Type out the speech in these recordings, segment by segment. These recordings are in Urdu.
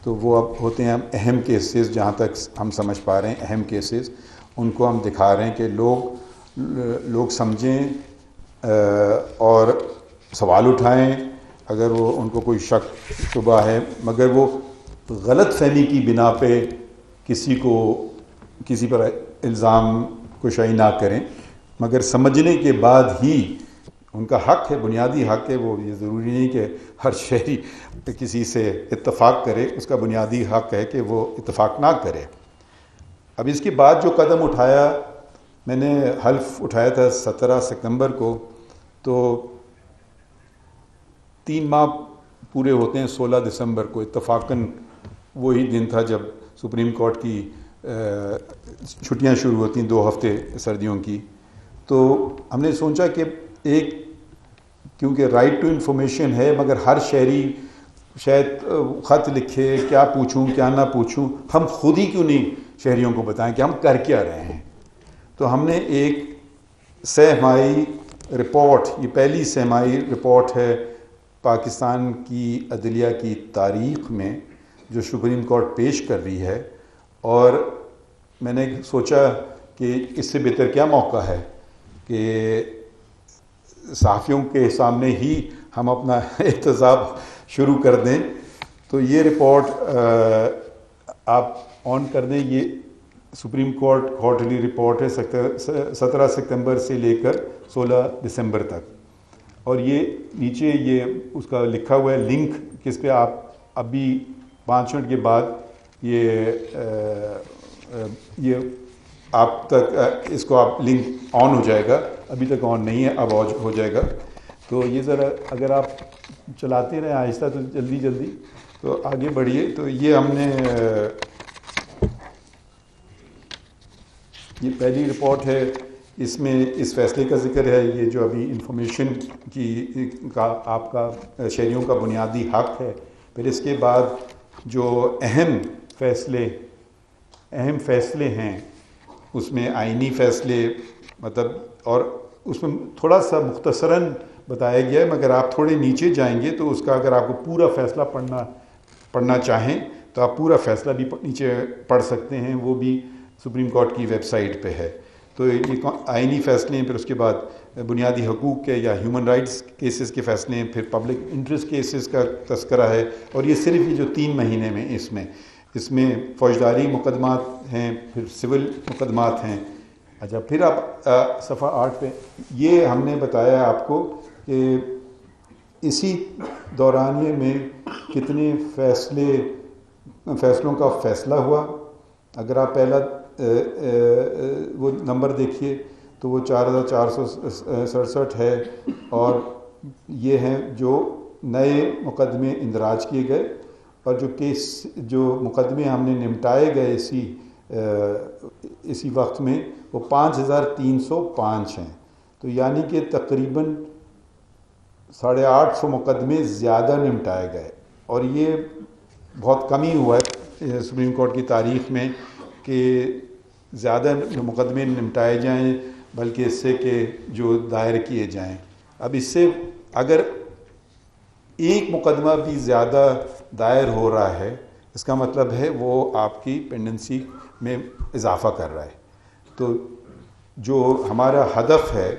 تو وہ اب ہوتے ہیں اہم کیسز، جہاں تک ہم سمجھ پا رہے ہیں اہم کیسز، ان کو ہم دکھا رہے ہیں کہ لوگ سمجھیں اور سوال اٹھائیں اگر وہ ان کو کوئی شک شبہ ہے، مگر وہ غلط فہمی کی بنا پہ کسی پر الزام کشائی نہ کریں، مگر سمجھنے کے بعد ہی ان کا حق ہے، بنیادی حق ہے، وہ یہ ضروری نہیں کہ ہر شہری کسی سے اتفاق کرے، اس کا بنیادی حق ہے کہ وہ اتفاق نہ کرے۔ اب اس کے بعد جو قدم اٹھایا، میں نے حلف اٹھایا تھا 17 ستمبر کو، تو 3 ماہ پورے ہوتے ہیں 16 دسمبر کو، اتفاقاً وہی دن تھا جب سپریم کورٹ کی چھٹیاں شروع ہوتی ہیں 2 ہفتے سردیوں کی۔ تو ہم نے سوچا کہ کیونکہ رائٹ ٹو انفارمیشن ہے، مگر ہر شہری شاید خط لکھے، کیا پوچھوں کیا نہ پوچھوں، ہم خود ہی کیوں نہیں شہریوں کو بتائیں کہ ہم کر کیا رہے ہیں۔ تو ہم نے ایک 6 ماہی رپورٹ، یہ پہلی 6 ماہی رپورٹ ہے پاکستان کی عدلیہ کی تاریخ میں جو سپریم کورٹ پیش کر رہی ہے، اور میں نے سوچا کہ اس سے بہتر کیا موقع ہے کہ صحافیوں کے سامنے ہی ہم اپنا احتساب شروع کر دیں۔ تو یہ رپورٹ آپ آن کر دیں، یہ سپریم کورٹ کوارٹرلی رپورٹ ہے 17 ستمبر سے لے کر 16 دسمبر تک، اور یہ نیچے یہ اس کا لکھا ہوا ہے لنک، کس پہ آپ ابھی 5 منٹ کے بعد یہ آپ تک اس کو آپ لنک آن ہو جائے گا، ابھی تک آن نہیں ہے، اب ہو جائے گا۔ تو یہ ذرا اگر آپ چلاتے رہیں آہستہ تو جلدی تو آگے بڑھیے۔ تو یہ ہم نے یہ پہلی رپورٹ ہے، اس میں اس فیصلے کا ذکر ہے، یہ جو ابھی انفارمیشن کا آپ کا شہریوں کا بنیادی حق ہے۔ پھر اس کے بعد جو اہم فیصلے ہیں، اس میں آئینی فیصلے مطلب، اور اس میں تھوڑا سا مختصراً بتایا گیا ہے، مگر آپ تھوڑے نیچے جائیں گے تو اس کا اگر آپ کو پورا فیصلہ پڑھنا چاہیں تو آپ پورا فیصلہ بھی نیچے پڑھ سکتے ہیں، وہ بھی سپریم کورٹ کی ویب سائٹ پہ ہے۔ تو یہ آئینی فیصلے ہیں، پھر اس کے بعد بنیادی حقوق کے یا ہیومن رائٹس کیسز کے فیصلے ہیں، پھر پبلک انٹرسٹ کیسز کا تذکرہ ہے، اور یہ صرف یہ جو 3 مہینے میں اس میں فوجداری مقدمات ہیں، پھر سول مقدمات ہیں۔ اچھا، پھر آپ صفحہ 8 پہ یہ ہم نے بتایا آپ کو کہ اسی دورانیے میں کتنے فیصلوں کا فیصلہ ہوا۔ اگر آپ پہلا وہ نمبر دیکھیے تو وہ 4467 ہے، اور یہ ہیں جو نئے مقدمے اندراج کیے گئے، اور جو مقدمے ہم نے نمٹائے گئے اسی وقت میں وہ 5305 ہیں۔ تو یعنی کہ تقریباً 850 مقدمے زیادہ نمٹائے گئے، اور یہ بہت کمی ہوا ہے سپریم کورٹ کی تاریخ میں کہ زیادہ مقدمے نمٹائے جائیں بلکہ اس سے کہ جو دائر کیے جائیں۔ اب اس سے اگر ایک مقدمہ بھی زیادہ دائر ہو رہا ہے، اس کا مطلب ہے وہ آپ کی پینڈنسی میں اضافہ کر رہا ہے۔ تو جو ہمارا ہدف ہے،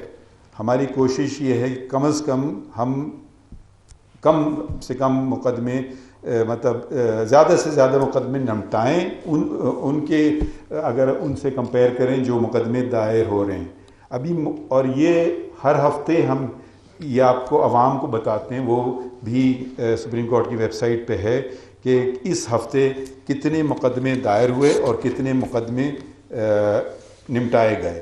ہماری کوشش یہ ہے کہ کم از کم ہم کم سے کم مقدمے مطلب زیادہ سے زیادہ مقدمے نمٹائیں ان کے، اگر ان سے کمپیئر کریں جو مقدمے دائر ہو رہے ہیں ابھی۔ اور یہ ہر ہفتے ہم یہ آپ کو عوام کو بتاتے ہیں، وہ بھی سپریم کورٹ کی ویب سائٹ پہ ہے کہ اس ہفتے کتنے مقدمے دائر ہوئے اور کتنے مقدمے نمٹائے گئے۔